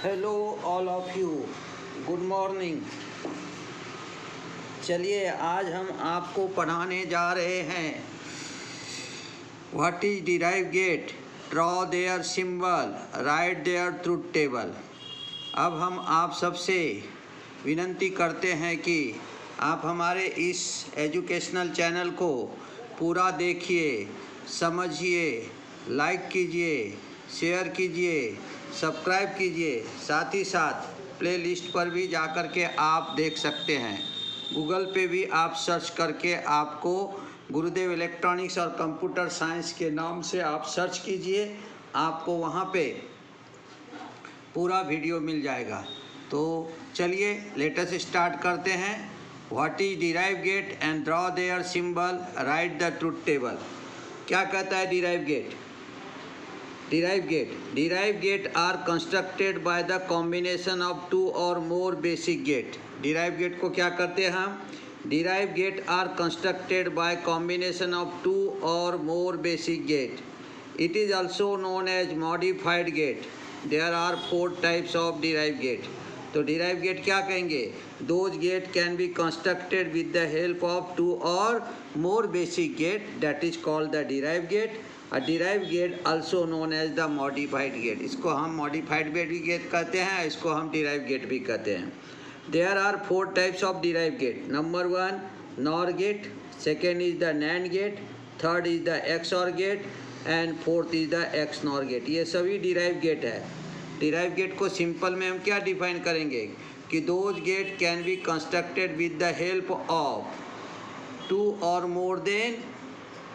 Hello all of you, good morning. चलिए आज हम आपको पढ़ाने जा रहे हैं what is derive gate, draw their symbol, write their truth table. अब हम आप सबसे विनती करते हैं कि आप हमारे इस एजुकेशनल चैनल को पूरा देखिए, समझिए, लाइक कीजिए, शेयर कीजिए, सब्सक्राइब कीजिए। साथ ही साथ प्ले लिस्ट पर भी जा कर के आप देख सकते हैं। गूगल पे भी आप सर्च करके आपको गुरुदेव इलेक्ट्रॉनिक्स और कंप्यूटर साइंस के नाम से आप सर्च कीजिए, आपको वहाँ पे पूरा वीडियो मिल जाएगा। तो चलिए लेटेस्ट स्टार्ट करते हैं। What is derive gate and draw their symbol, write the truth table. क्या कहता है derive gate? Derive gate are constructed by the combination of two or more basic gate. Derive gate को क्या करते हैं हम? Derive gate are constructed by combination of two or more basic gate. It is also known as modified gate. There are 4 types of derive gate. तो derive gate क्या कहेंगे? Those gate can be constructed with the help of two or more basic gate, that is called the derive gate. A derived gate also known as the modified gate. इसको हम modified gate कहते हैं, इसको हम derived gate भी कहते हैं। There are 4 types of derived gate. Number 1 NOR gate, second is the NAND gate, third is the XOR gate and fourth is the XNOR gate. ये सभी derived gate है। derived gate को simple में हम क्या define करेंगे कि those gate can be constructed with the help of 2 or more than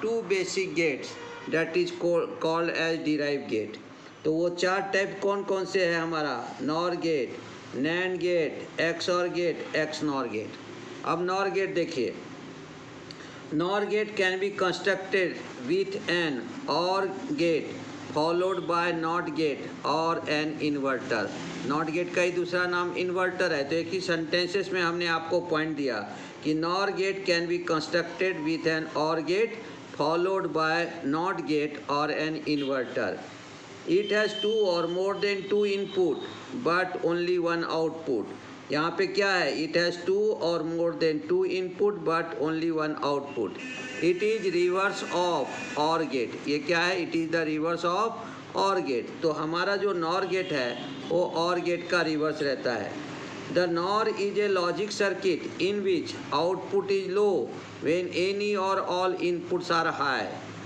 2 basic gates, that is called as derived gate. तो वो 4 टाइप कौन कौन से है हमारा? NOR gate, NAND gate, XOR gate, XNOR gate. अब NOR गेट देखिए। NOR gate can be constructed with an OR gate followed by NOT gate और एन इन्वर्टर। NOT गेट का ही दूसरा नाम इन्वर्टर है। तो एक ही सेंटेंसेस में हमने आपको पॉइंट दिया कि NOR gate can be constructed with an OR gate followed by NOT gate or an inverter. It has 2 or more than 2 input but only 1 output. यहाँ पे क्या है? It has 2 or more than 2 input but only 1 output. It is reverse of OR gate. ये क्या है? It is the reverse of OR gate. तो हमारा जो NOR gate है वो OR gate का रिवर्स रहता है। The NOR is a logic circuit in which output is low when any or all inputs are high.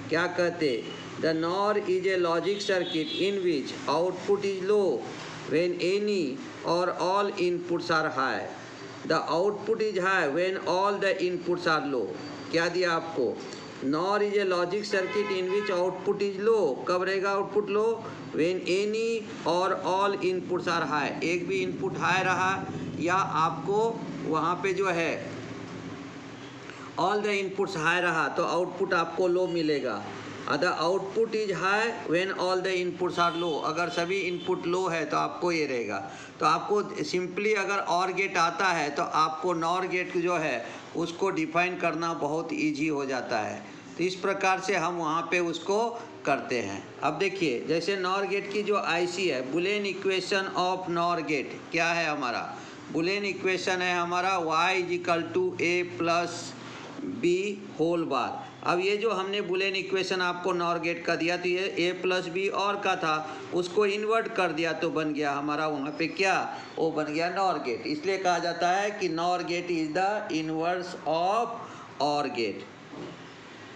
क्या कहते? The NOR is a logic circuit in which output is low when any or all inputs are high. The output is high when all the inputs are low. क्या दिया आपको? NOR is a logic circuit in which output is low. कब रहेगा output low? When any or all inputs are high. एक भी input high रहा या आपको वहाँ पे जो है all the inputs high रहा तो output आपको low मिलेगा। The output is high when all the inputs are low. अगर सभी input low है तो आपको ये रहेगा। तो आपको सिंपली अगर OR गेट आता है तो आपको NOR गेट जो है उसको डिफाइन करना बहुत इजी हो जाता है। तो इस प्रकार से हम वहाँ पे उसको करते हैं। अब देखिए जैसे NOR गेट की जो IC है, Boolean equation of NOR gate क्या है हमारा? बुलियन इक्वेशन है हमारा y = a + b whole bar. अब ये जो हमने बुलियन इक्वेशन आपको NOR गेट का दिया तो ये a + b और का था, उसको इन्वर्ट कर दिया तो बन गया हमारा वहाँ पे क्या? वो बन गया NOR गेट। इसलिए कहा जाता है कि NOR gate is the inverse of OR gate.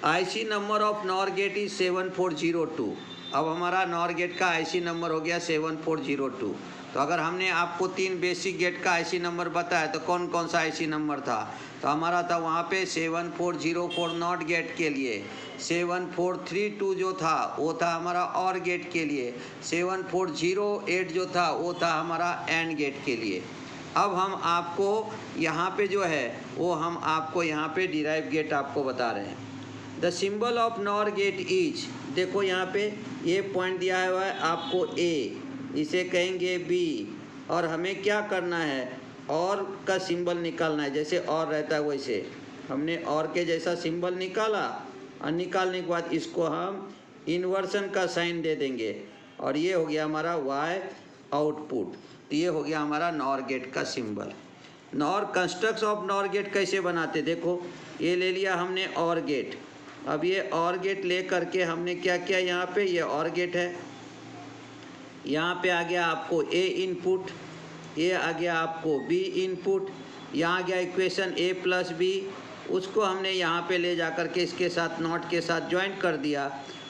IC number of NOR gate is 7402। अब हमारा NOR गेट का IC नंबर हो गया 7402। तो अगर हमने आपको 3 बेसिक गेट का IC नंबर बताया तो कौन कौन सा IC नंबर था? तो हमारा था वहाँ पे 7404 NOT गेट के लिए, 7432 जो था वो था हमारा OR गेट के लिए, 7408 जो था वो था हमारा AND गेट के लिए। अब हम आपको यहाँ पे जो है वो हम आपको यहाँ पे डिराइव गेट आपको बता रहे हैं। The symbol of NOR gate is, देखो यहाँ पे ये पॉइंट दिया हुआ है आपको A, इसे कहेंगे B और हमें क्या करना है? OR का सिंबल निकालना है। जैसे OR रहता है वैसे हमने OR के जैसा सिंबल निकाला और निकालने के बाद इसको हम इन्वर्सन का साइन दे देंगे और ये हो गया हमारा Y आउटपुट। तो ये हो गया हमारा नॉर गेट का symbol. NOR constructs of NOR gate कैसे बनाते, देखो ये ले लिया हमने और गेट। अब ये और गेट ले करके हमने क्या किया, यहाँ पे ये और गेट है, यहाँ पे आ गया आपको ए इनपुट, ये आ गया आपको बी इनपुट, यहाँ आ गया इक्वेशन ए प्लस बी, उसको हमने यहाँ पे ले जा कर के इसके साथ नॉट के साथ ज्वाइंट कर दिया।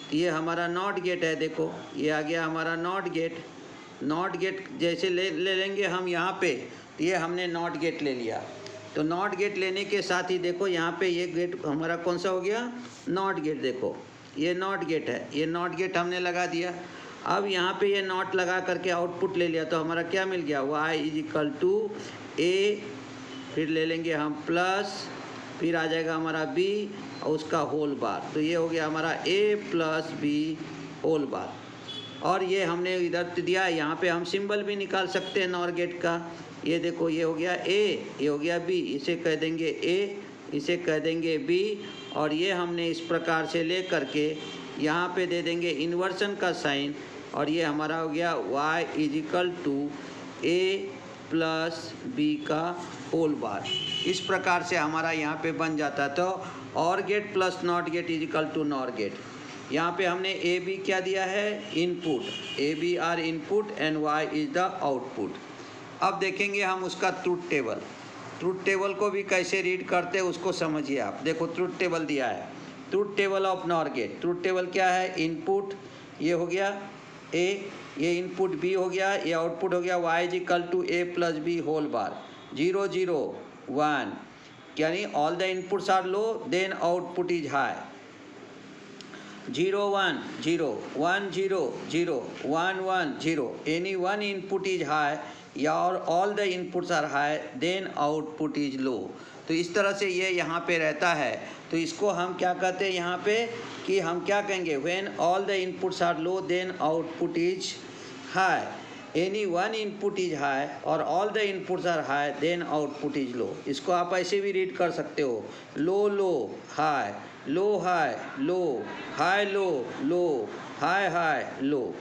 तो ये हमारा नॉट गेट है, देखो ये आ गया हमारा नॉट गेट। नॉट गेट जैसे ले लेंगे हम यहाँ पे, तो ये हमने नॉट गेट ले लिया। तो नॉट गेट लेने के साथ ही देखो यहाँ पे ये गेट हमारा कौन सा हो गया, नॉट गेट। देखो ये नॉट गेट है, ये नॉट गेट हमने लगा दिया। अब यहाँ पे ये नॉट लगा करके आउटपुट ले लिया, तो हमारा क्या मिल गया, y इज इक्वल टू ए, फिर ले लेंगे हम प्लस, फिर आ जाएगा हमारा b और उसका होल बार। तो ये हो गया हमारा a plus B whole bar. और ये हमने इधर दिया, यहाँ पे हम सिंबल भी निकाल सकते हैं नॉर गेट का। ये देखो ये हो गया a, ये हो गया b, इसे कह देंगे a, इसे कह देंगे b, और ये हमने इस प्रकार से ले करके यहाँ पे दे देंगे इन्वर्सन का साइन, और ये हमारा हो गया y is equal to A plus B का होल बार। इस प्रकार से हमारा यहाँ पे बन जाता। तो और gate plus not gate is equal to NOR gate. यहाँ पे हमने ए बी क्या दिया है, input, A B are input and Y is the output. अब देखेंगे हम उसका ट्रूथ टेबल। ट्रूथ टेबल को भी कैसे रीड करते हैं उसको समझिए आप। देखो ट्रूथ टेबल दिया है, truth table of NOR gate. Truth table क्या है, इनपुट ये हो गया ए, ये इनपुट बी हो गया, ये आउटपुट हो गया y is equal to A plus B whole bar. 0 0 1 यानी all the inputs are low then output is high. 0 1 0 1 0 0 1 1 0 any one input is high या or all the inputs are high then output is low. तो इस तरह से ये यहाँ पे रहता है। तो इसको हम क्या कहते हैं यहाँ पे कि हम क्या कहेंगे, when all the inputs are low then output is high, any one input is high और all the inputs are high then output is low. इसको आप ऐसे भी रीड कर सकते हो, low low high, low high low, high low low, high high low.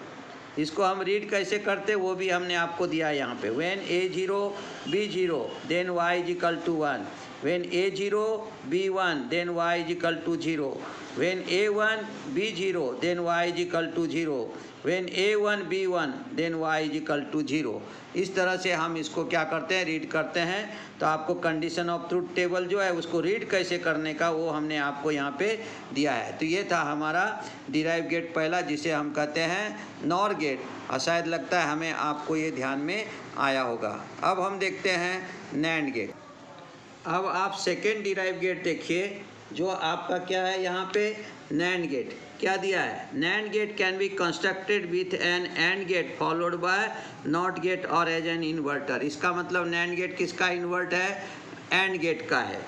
इसको हम रीड कैसे करते वो भी हमने आपको दिया है यहाँ पे। When A 0 B 0 then Y is equal to 1, when A 0 B 1 then Y is equal to 0, when A 1 B 0 then Y is equal to 0, when A 1 B 1 then Y is equal to 0। इस तरह से हम इसको क्या करते हैं, read करते हैं। तो आपको कंडीशन ऑफ ट्रूथ टेबल जो है उसको रीड कैसे करने का वो हमने आपको यहाँ पे दिया है। तो ये था हमारा डिराइव गेट पहला, जिसे हम कहते हैं नॉर गेट, और शायद लगता है हमें आपको ये ध्यान में आया होगा। अब हम देखते हैं नैंड गेट। अब आप सेकेंड डिराइव गेट देखिए, जो आपका क्या है यहाँ पे, नैंड गेट। क्या दिया है, NAND gate can be constructed with an AND gate followed by NOT gate or as an inverter. इसका मतलब नैंड गेट किसका इन्वर्ट है, एंड गेट का है।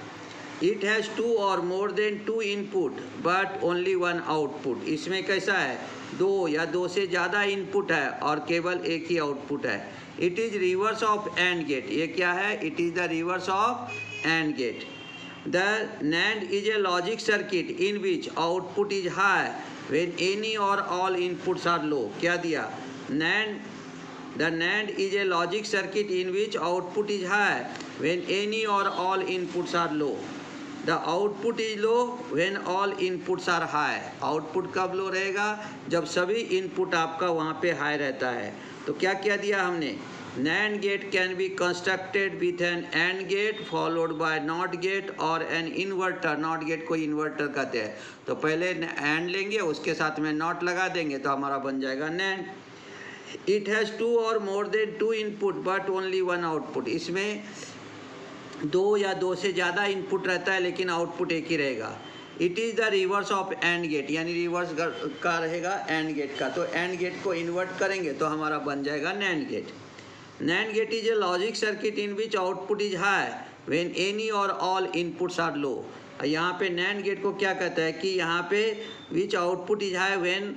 It has 2 or more than 2 input but only 1 output. इसमें कैसा है, 2 या 2 से ज़्यादा इनपुट है और केवल एक ही आउटपुट है। It is reverse of AND gate. ये क्या है, it is the reverse of AND gate. The NAND is a logic circuit in which output is high when any or all inputs are low. क्या दिया, The NAND is a logic circuit in which output is high when any or all inputs are low. The output is low when all inputs are high. Output कब लो रहेगा, जब सभी input आपका वहाँ पे high रहता है। तो क्या क्या दिया हमने, NAND gate can be constructed with an AND gate followed by NOT gate or an inverter. NOT gate को inverter कहते हैं। तो पहले AND लेंगे, उसके साथ में NOT लगा देंगे, तो हमारा बन जाएगा NAND. It has 2 or more than 2 input but only 1 output. इसमें 2 या 2 से ज़्यादा इनपुट रहता है लेकिन आउटपुट एक ही रहेगा। It is the reverse of AND gate, यानी रिवर्स का रहेगा एंड गेट का। तो एंड गेट को इन्वर्ट करेंगे तो हमारा बन जाएगा NAND gate. NAND gate is a logic circuit in which output is high when any or all inputs are low. यहाँ पे NAND gate को क्या कहता है कि यहाँ पे which output is high when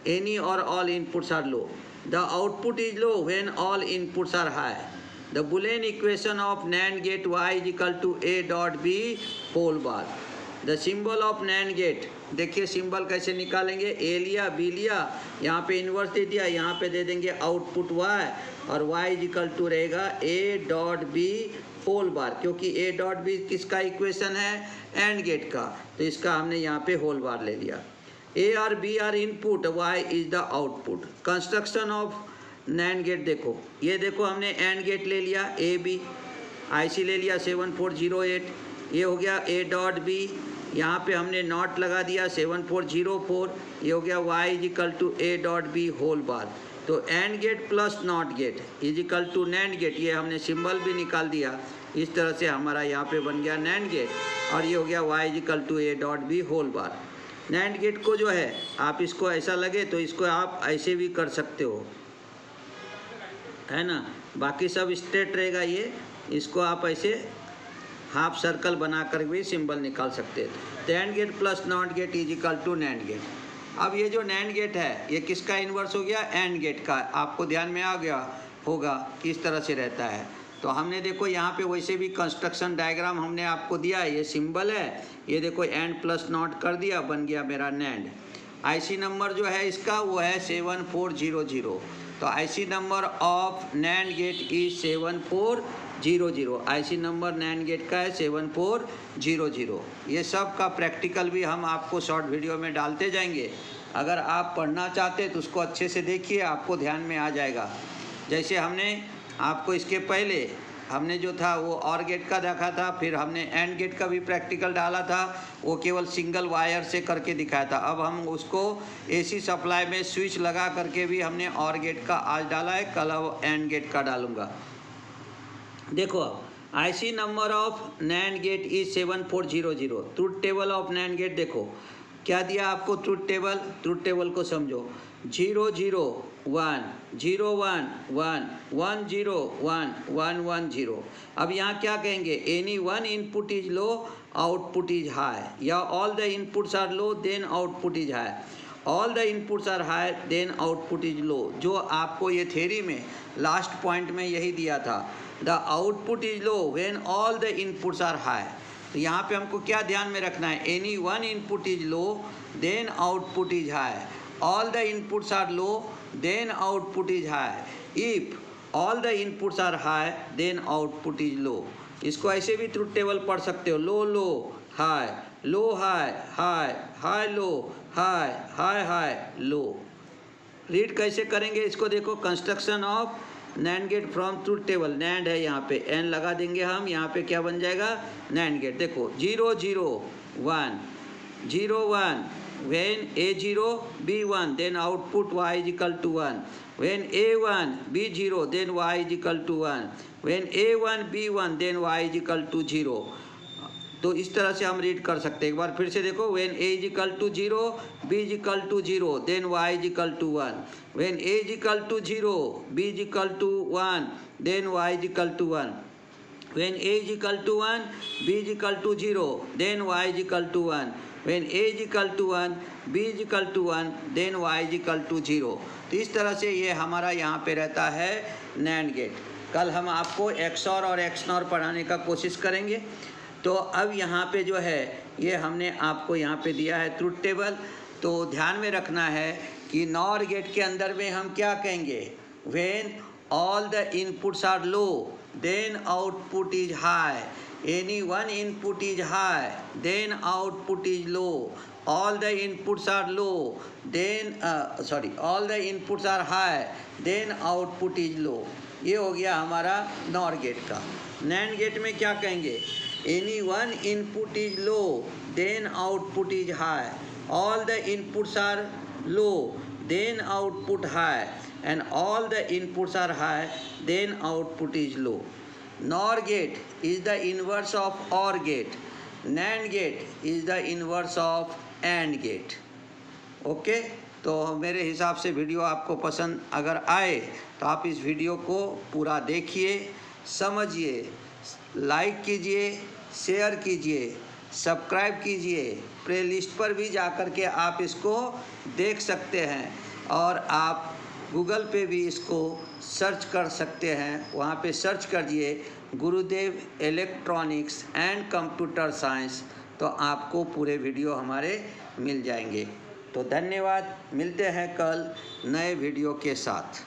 any or all inputs are low. The output is low when all inputs are high. The Boolean equation of NAND gate y is equal to a dot b whole bar. The symbol of NAND gate, देखिए symbol कैसे निकालेंगे, ए लिया B लिया, यहाँ पे inverse दे दिया, यहाँ पे दे देंगे आउटपुट वाई, और वाई इज इक्वल टू रहेगा A dot B whole bar, क्योंकि ए डॉट बी किसका इक्वेशन है, एंड गेट का, तो इसका हमने यहाँ पे होल बार ले लिया। ए और B are input, Y is the output. Construction of NAND gate देखो, ये देखो हमने एंड गेट ले लिया, ए बी आईसी ले लिया 7408, ये हो गया ए डॉट बी, यहाँ पे हमने नॉट लगा दिया 7404, ये हो गया y is equal to A dot B whole bar. तो and gate plus not gate is equal to NAND gate, ये हमने सिंबल भी निकाल दिया, इस तरह से हमारा यहाँ पे बन गया नैंड गेट, और ये हो गया y is equal to A dot B whole bar. NAND gate को जो है आप इसको ऐसा लगे तो इसको आप ऐसे भी कर सकते हो, है ना, बाकी सब स्ट्रेट रहेगा, ये इसको आप ऐसे हाफ सर्कल बना कर भी सिंबल निकाल सकते हैं। तो and gate plus not gate is equal to NAND gate. अब ये जो नैंड गेट है ये किसका इन्वर्स हो गया, एंड गेट का, आपको ध्यान में आ गया होगा किस तरह से रहता है। तो हमने देखो यहाँ पे वैसे भी कंस्ट्रक्शन डायग्राम हमने आपको दिया है, ये सिंबल है, ये देखो एंड प्लस नॉट कर दिया, बन गया मेरा नैंड। आईसी नंबर जो है इसका वो है 7400, तो IC number of NAND gate is 7400, IC number NAND gate का है 7400। ये सब का प्रैक्टिकल भी हम आपको शॉर्ट वीडियो में डालते जाएंगे, अगर आप पढ़ना चाहते तो उसको अच्छे से देखिए, आपको ध्यान में आ जाएगा। जैसे हमने आपको इसके पहले हमने जो था वो और गेट का देखा था, फिर हमने एंड गेट का भी प्रैक्टिकल डाला था, वो केवल सिंगल वायर से करके दिखाया था। अब हम उसको एसी सप्लाई में स्विच लगा करके भी हमने और गेट का आज डाला है, कल अब एंड गेट का डालूंगा। देखो अब IC number of NAND gate is 7400। Truth table of NAND gate देखो क्या दिया आपको, ट्रुथ टेबल को समझो, 0 0 1 0 1 1 1 0 1 1 1 0। अब यहाँ क्या कहेंगे, any one input is low output is high, या all the inputs are low then output is high, all the inputs are high then output is low. जो आपको ये थ्योरी में लास्ट पॉइंट में यही दिया था, the output is low when all the inputs are high. तो यहाँ पे हमको क्या ध्यान में रखना है, any one input is low then output is high, all the inputs are low then output is high, if all the inputs are high then output is low। इसको ऐसे भी ट्रुथ टेबल पढ़ सकते हो, low low high, low high high, high low high, high high low. Read कैसे करेंगे इसको देखो, construction of NAND gate from truth table, nand है यहाँ पे, एन लगा देंगे हम, यहाँ पे क्या बन जाएगा, नैंड गेट। देखो 0 0 1 0 1, when A0 B1 then output Y is equal to 1, when A1 B0 then Y is equal to 1, when A1 B1 then Y is equal to 0। तो इस तरह से हम रीड कर सकते हैं। एक बार फिर से देखो, when A is equal to 0 B is equal to 0 then Y is equal to 1, when A is equal to 0 B is equal to 1 then Y is equal to 1, when A is equal to 1 B is equal to 0 then Y is equal to 1, when A is equal to 1 B is equal to 1 then Y is equal to 0। तो इस तरह से ये हमारा यहाँ पे रहता है नैंड गेट। कल हम आपको एक्सऑर और एक्सनॉर पढ़ाने का कोशिश करेंगे। तो अब यहाँ पे जो है ये हमने आपको यहाँ पे दिया है ट्रुथ टेबल, तो ध्यान में रखना है कि नॉर गेट के अंदर में हम क्या कहेंगे, when all the inputs are low then output is high, any one input is high then output is low, all the inputs are low then all the inputs are high then output is low। ये हो गया हमारा NOR gate का। NAND gate में क्या कहेंगे, any one input is low then output is high, all the inputs are low then output high, and all the inputs are high then output is low। NOR gate is the inverse of OR gate, NAND gate is the inverse of AND gate। Okay, तो मेरे हिसाब से video आपको पसंद अगर आए तो आप इस वीडियो को पूरा देखिए, समझिए, लाइक कीजिए, शेयर कीजिए, सब्सक्राइब कीजिए, प्लेलिस्ट पर भी जा कर के आप इसको देख सकते हैं, और आप गूगल पे भी इसको सर्च कर सकते हैं। वहाँ पे सर्च करिए गुरुदेव इलेक्ट्रॉनिक्स एंड कंप्यूटर साइंस, तो आपको पूरे वीडियो हमारे मिल जाएंगे। तो धन्यवाद, मिलते हैं कल नए वीडियो के साथ।